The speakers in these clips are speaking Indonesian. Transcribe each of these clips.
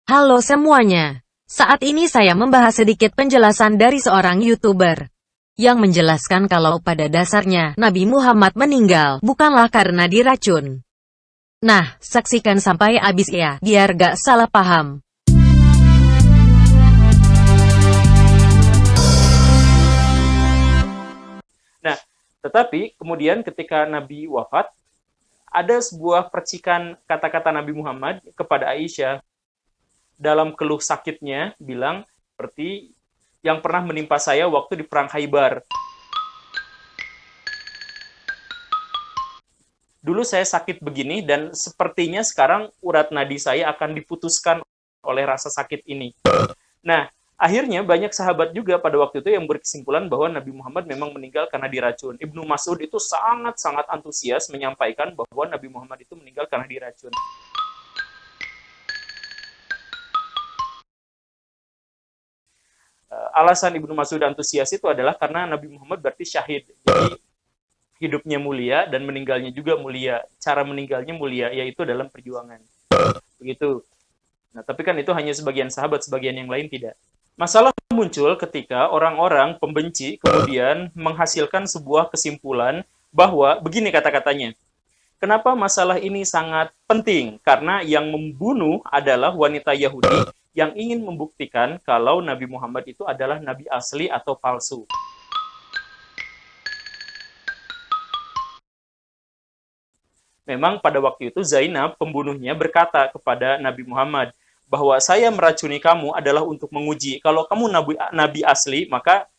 Halo semuanya. Saat ini saya membahas sedikit penjelasan dari seorang YouTuber yang menjelaskan kalau pada dasarnya Nabi Muhammad meninggal bukanlah karena diracun. Nah, saksikan sampai habis ya, biar gak salah paham. Nah, tetapi kemudian ketika Nabi wafat, ada sebuah percikan kata-kata Nabi Muhammad kepada Aisyah dalam keluh sakitnya, bilang seperti yang pernah menimpa saya waktu di Perang Khaybar. Dulu saya sakit begini dan sepertinya sekarang urat nadi saya akan diputuskan oleh rasa sakit ini. Nah, akhirnya banyak sahabat juga pada waktu itu yang berkesimpulan bahwa Nabi Muhammad memang meninggal karena diracun. Ibnu Mas'ud itu sangat-sangat antusias menyampaikan bahwa Nabi Muhammad itu meninggal karena diracun. Alasan Ibnu Mas'ud antusias itu adalah karena Nabi Muhammad berarti syahid. Jadi hidupnya mulia dan meninggalnya juga mulia. Cara meninggalnya mulia, yaitu dalam perjuangan. Begitu. Nah, tapi kan itu hanya sebagian sahabat, sebagian yang lain tidak. Masalah muncul ketika orang-orang pembenci kemudian menghasilkan sebuah kesimpulan bahwa begini kata-katanya. Kenapa masalah ini sangat penting? Karena yang membunuh adalah wanita Yahudi yang ingin membuktikan kalau Nabi Muhammad itu adalah nabi asli atau palsu. Memang pada waktu itu Zainab, pembunuhnya, berkata kepada Nabi Muhammad bahwa saya meracuni kamu adalah untuk menguji. Kalau kamu nabi asli, maka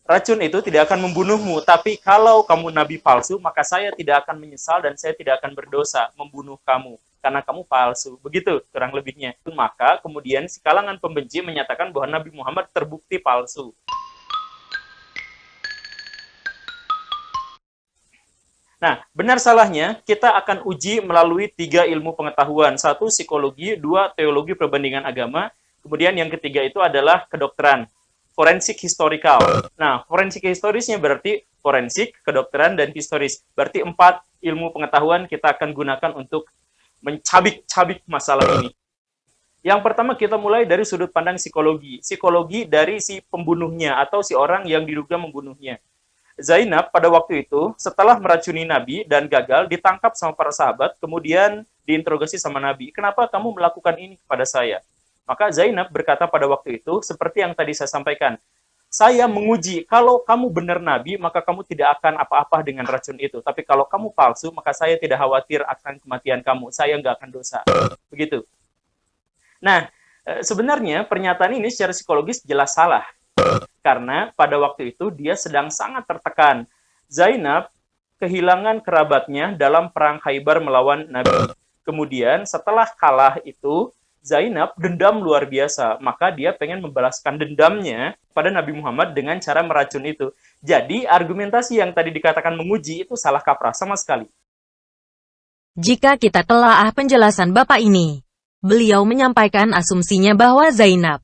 racun itu tidak akan membunuhmu. Tapi kalau kamu nabi palsu, maka saya tidak akan menyesal dan saya tidak akan berdosa membunuh kamu. Karena kamu palsu. Begitu kurang lebihnya. Maka kemudian si kalangan pembenci menyatakan bahwa Nabi Muhammad terbukti palsu. Nah, benar salahnya kita akan uji melalui 3 ilmu pengetahuan. 1, psikologi, 2, teologi perbandingan agama, kemudian yang ketiga itu adalah kedokteran, forensik historikal. Nah, forensik historisnya berarti forensik, kedokteran, dan historis. Berarti 4 ilmu pengetahuan kita akan gunakan untuk mencabik-cabik masalah ini. Yang pertama kita mulai dari sudut pandang psikologi. Psikologi dari si pembunuhnya atau si orang yang diduga membunuhnya. Zainab pada waktu itu setelah meracuni Nabi dan gagal ditangkap sama para sahabat, kemudian diinterogasi sama Nabi. Kenapa kamu melakukan ini kepada saya? Maka Zainab berkata pada waktu itu seperti yang tadi saya sampaikan. Saya menguji, kalau kamu benar Nabi, maka kamu tidak akan apa-apa dengan racun itu. Tapi kalau kamu palsu, maka saya tidak khawatir akan kematian kamu. Saya nggak akan dosa. Begitu. Nah, sebenarnya pernyataan ini secara psikologis jelas salah. Karena pada waktu itu dia sedang sangat tertekan. Zainab kehilangan kerabatnya dalam perang Khaybar melawan Nabi. Kemudian setelah kalah itu, Zainab dendam luar biasa. Maka dia pengen membalaskan dendamnya pada Nabi Muhammad dengan cara meracun itu. Jadi argumentasi yang tadi dikatakan menguji itu salah kaprah sama sekali. Jika kita telaah penjelasan Bapak ini, beliau menyampaikan asumsinya bahwa Zainab,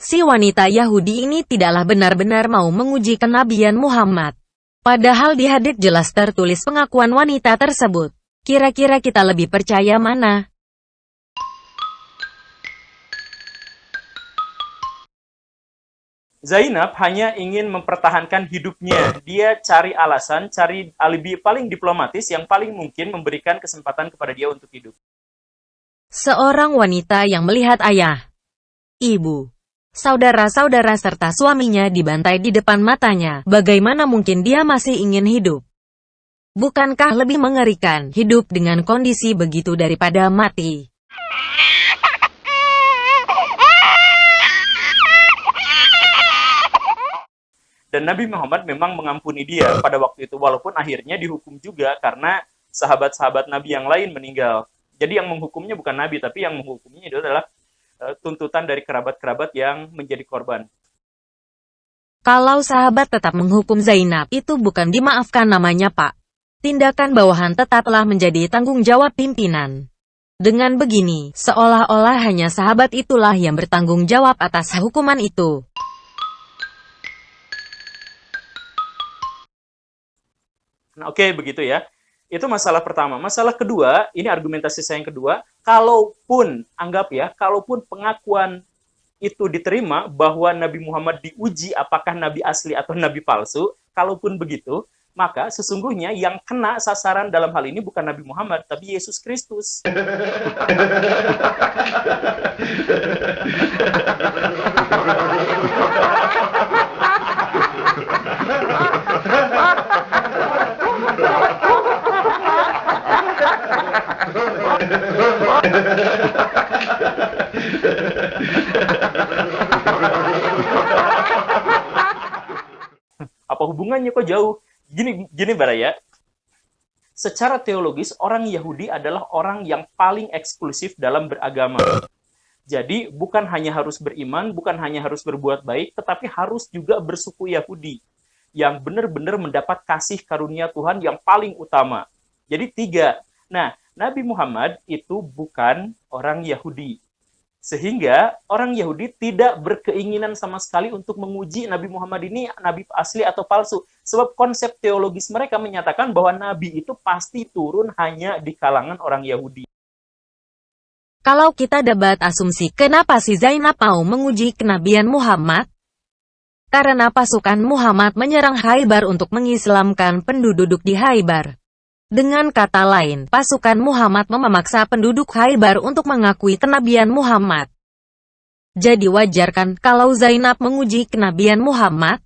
si wanita Yahudi ini tidaklah benar-benar mau menguji kenabian Muhammad. Padahal di hadits jelas tertulis pengakuan wanita tersebut. Kira-kira kita lebih percaya mana? Zainab hanya ingin mempertahankan hidupnya. Dia cari alasan, cari alibi paling diplomatis yang paling mungkin memberikan kesempatan kepada dia untuk hidup. Seorang wanita yang melihat ayah, ibu, saudara-saudara serta suaminya dibantai di depan matanya, bagaimana mungkin dia masih ingin hidup? Bukankah lebih mengerikan hidup dengan kondisi begitu daripada mati? Dan Nabi Muhammad memang mengampuni dia pada waktu itu, walaupun akhirnya dihukum juga karena sahabat-sahabat Nabi yang lain meninggal. Jadi yang menghukumnya bukan Nabi, tapi yang menghukumnya itu adalah tuntutan dari kerabat-kerabat yang menjadi korban. Kalau sahabat tetap menghukum Zainab, itu bukan dimaafkan namanya, Pak. Tindakan bawahan tetaplah menjadi tanggung jawab pimpinan. Dengan begini, seolah-olah hanya sahabat itulah yang bertanggung jawab atas hukuman itu. Nah, oke, begitu ya. Itu masalah pertama. Masalah kedua, ini argumentasi saya yang kedua, kalaupun, anggap ya, kalaupun pengakuan itu diterima bahwa Nabi Muhammad diuji apakah Nabi asli atau Nabi palsu, kalaupun begitu, maka sesungguhnya yang kena sasaran dalam hal ini bukan Nabi Muhammad, tapi Yesus Kristus. Apa hubungannya kok jauh? Gini Baraya. Secara teologis, orang Yahudi adalah orang yang paling eksklusif dalam beragama. Jadi, bukan hanya harus beriman, bukan hanya harus berbuat baik, tetapi harus juga bersuku Yahudi. Yang benar-benar mendapat kasih karunia Tuhan yang paling utama. Jadi 3. Nah, Nabi Muhammad itu bukan orang Yahudi. Sehingga orang Yahudi tidak berkeinginan sama sekali untuk menguji Nabi Muhammad ini Nabi asli atau palsu. Sebab konsep teologis mereka menyatakan bahwa Nabi itu pasti turun hanya di kalangan orang Yahudi. Kalau kita debat asumsi kenapa si Zainab mau menguji kenabian Muhammad? Karena pasukan Muhammad menyerang Khaybar untuk mengislamkan penduduk di Khaybar. Dengan kata lain, pasukan Muhammad memaksa penduduk Khaybar untuk mengakui kenabian Muhammad. Jadi wajar kan kalau Zainab menguji kenabian Muhammad?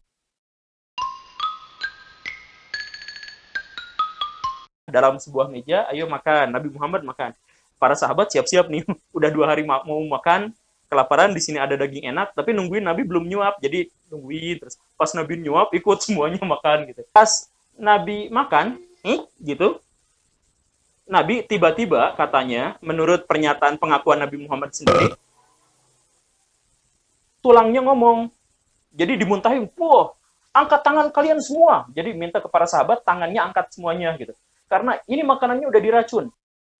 Dalam sebuah meja, ayo makan. Nabi Muhammad makan. Para sahabat siap-siap nih, udah 2 hari mau makan, kelaparan, di sini ada daging enak, tapi nungguin Nabi belum nyuap, jadi nungguin terus. Pas Nabi nyuap, ikut semuanya makan gitu. Pas Nabi makan, gitu, Nabi tiba-tiba katanya, menurut pernyataan pengakuan Nabi Muhammad sendiri, tulangnya ngomong. Jadi dimuntahin, wah, angkat tangan kalian semua. Jadi minta ke para sahabat, tangannya angkat semuanya gitu. Karena ini makanannya udah diracun.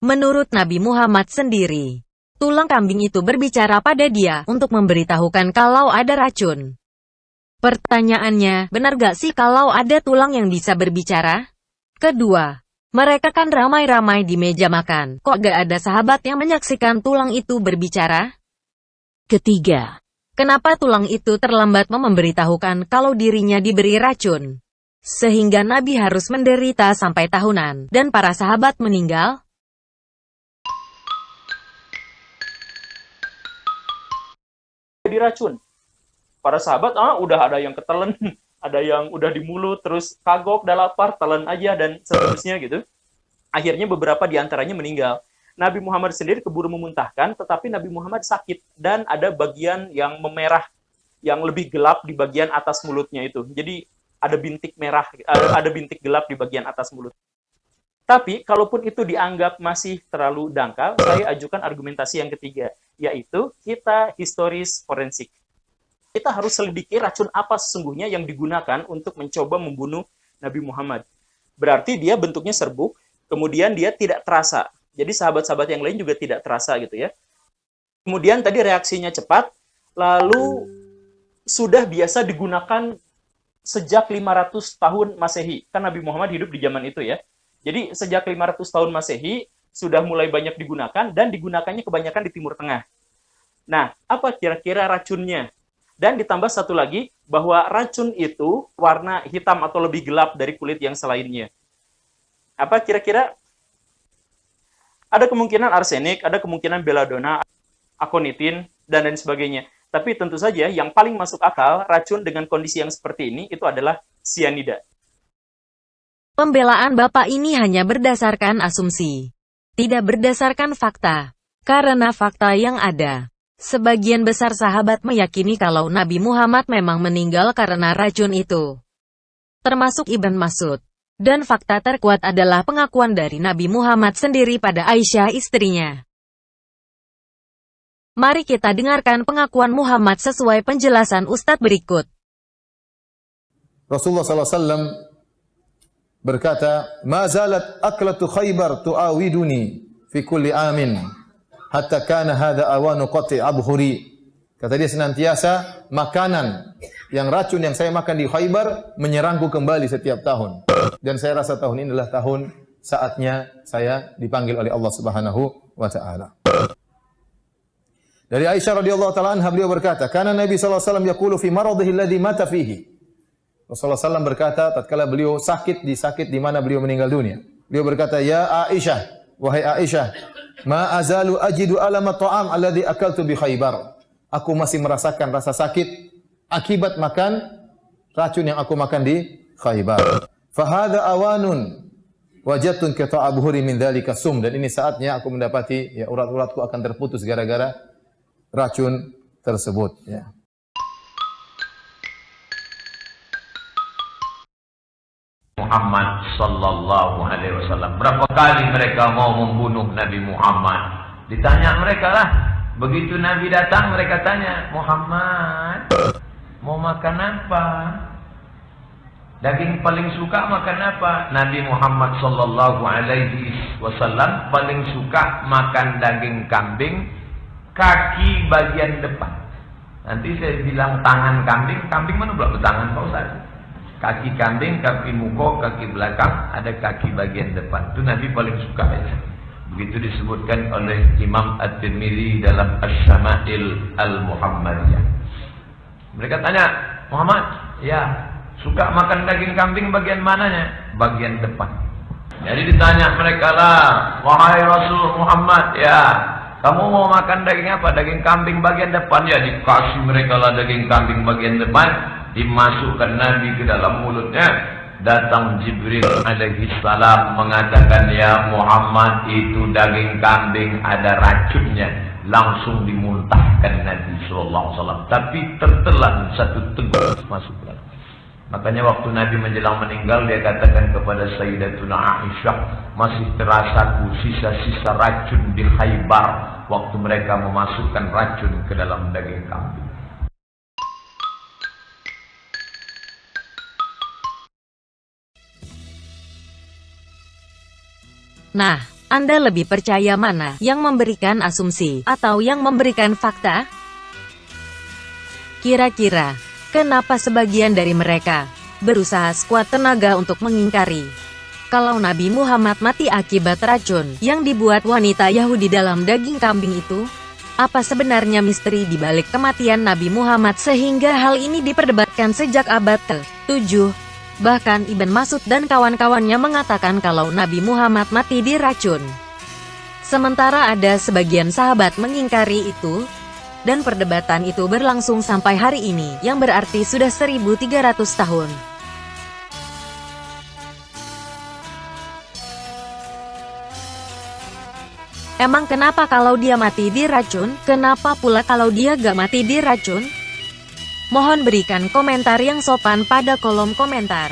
Menurut Nabi Muhammad sendiri, tulang kambing itu berbicara pada dia untuk memberitahukan kalau ada racun. Pertanyaannya, benar gak sih kalau ada tulang yang bisa berbicara? Kedua, mereka kan ramai-ramai di meja makan, kok gak ada sahabat yang menyaksikan tulang itu berbicara? Ketiga, kenapa tulang itu terlambat memberitahukan kalau dirinya diberi racun? Sehingga Nabi harus menderita sampai tahunan, dan para sahabat meninggal? Diracun. Para sahabat, udah ada yang ketelen, ada yang udah di mulut, terus kagok, udah lapar, telan aja, dan seterusnya gitu. Akhirnya beberapa di antaranya meninggal. Nabi Muhammad sendiri keburu memuntahkan, tetapi Nabi Muhammad sakit, dan ada bagian yang memerah, yang lebih gelap di bagian atas mulutnya itu. Jadi ada bintik merah, ada bintik gelap di bagian atas mulut. Tapi, kalaupun itu dianggap masih terlalu dangkal, saya ajukan argumentasi yang ketiga, yaitu kita historis forensik. Kita harus selidiki racun apa sesungguhnya yang digunakan untuk mencoba membunuh Nabi Muhammad. Berarti dia bentuknya serbuk, kemudian dia tidak terasa. Jadi sahabat-sahabat yang lain juga tidak terasa gitu ya. Kemudian tadi reaksinya cepat, lalu sudah biasa digunakan sejak 500 tahun Masehi. Kan Nabi Muhammad hidup di zaman itu ya. Jadi sejak 500 tahun Masehi sudah mulai banyak digunakan dan digunakannya kebanyakan di Timur Tengah. Nah, apa kira-kira racunnya? Dan ditambah satu lagi bahwa racun itu warna hitam atau lebih gelap dari kulit yang selainnya. Apa kira-kira? Ada kemungkinan arsenik, ada kemungkinan belladonna, aconitin, dan lain sebagainya. Tapi tentu saja yang paling masuk akal racun dengan kondisi yang seperti ini itu adalah sianida. Pembelaan Bapak ini hanya berdasarkan asumsi, tidak berdasarkan fakta. Karena fakta yang ada, sebagian besar sahabat meyakini kalau Nabi Muhammad memang meninggal karena racun itu. Termasuk Ibn Mas'ud. Dan fakta terkuat adalah pengakuan dari Nabi Muhammad sendiri pada Aisyah istrinya. Mari kita dengarkan pengakuan Muhammad sesuai penjelasan Ustadz berikut. Rasulullah SAW berkata, "Ma zalat aklatu Khaybar tu'awiduni fi kulli amin, hatta kana hadha awanu qati abhuri." Kata dia, senantiasa makanan yang racun yang saya makan di Khaybar menyerangku kembali setiap tahun. Dan saya rasa tahun ini adalah tahun saatnya saya dipanggil oleh Allah Subhanahu wa taala. Dari Aisyah radhiyallahu taala anha beliau berkata, "Kana Nabi sallallahu alaihi wasallam yaqulu fi maradhihi alladhi mata fihi." Rasulullah SAW berkata tatkala beliau sakit di mana beliau meninggal dunia. Beliau berkata, "Ya Aisyah, wahai Aisyah, ma azalu ajidu alama ta'am alladhi akaltu bi Khaybar." Aku masih merasakan rasa sakit akibat makan racun yang aku makan di Khaybar. Fa hadha awanun wajadtu qita'a buhuri min dzalika sum, dan ini saatnya aku mendapati ya urat-uratku akan terputus gara-gara racun tersebut ya. Muhammad sallallahu alaihi wasallam. Berapa kali mereka mau membunuh Nabi Muhammad? Ditanya mereka lah. Begitu Nabi datang mereka tanya, "Muhammad, mau makan apa? Daging paling suka makan apa?" Nabi Muhammad sallallahu alaihi wasallam paling suka makan daging kambing kaki bagian depan. Nanti saya bilang tangan kambing, kambing mana pula bertangan Pak Ustaz? Kaki kambing, kaki muka, kaki belakang, ada kaki bagian depan. Itu Nabi paling suka ya. Begitu disebutkan oleh Imam At-Tirmidzi dalam Asy-Syama'il Al-Muhammadiyah. Mereka tanya, "Muhammad, ya, suka makan daging kambing bagian mananya?" Bagian depan. Jadi ditanya mereka lah, "Wahai Rasul Muhammad, ya, kamu mau makan daging apa? Daging kambing bagian depan." Ya, dikasih mereka lah daging kambing bagian depan, dimasukkan Nabi ke dalam mulutnya. Datang Jibril alaihi salam mengatakan, "Ya Muhammad, itu daging kambing ada racunnya." Langsung dimuntahkan Nabi sallallahu alaihi wasallam, tapi tertelan satu teguk masuk ke dalam. Makanya waktu Nabi menjelang meninggal, dia katakan kepada Sayyidatuna Aisyah, "Masih terasa sisa-sisa racun di Khaybar waktu mereka memasukkan racun ke dalam daging kambing." Nah, Anda lebih percaya mana yang memberikan asumsi atau yang memberikan fakta? Kira-kira, kenapa sebagian dari mereka berusaha sekuat tenaga untuk mengingkari kalau Nabi Muhammad mati akibat racun yang dibuat wanita Yahudi dalam daging kambing itu? Apa sebenarnya misteri di balik kematian Nabi Muhammad sehingga hal ini diperdebatkan sejak abad ke-7? Bahkan Ibn Mas'ud dan kawan-kawannya mengatakan kalau Nabi Muhammad mati diracun. Sementara ada sebagian sahabat mengingkari itu, dan perdebatan itu berlangsung sampai hari ini, yang berarti sudah 1300 tahun. Emang kenapa kalau dia mati diracun? Kenapa pula kalau dia gak mati diracun? Mohon berikan komentar yang sopan pada kolom komentar.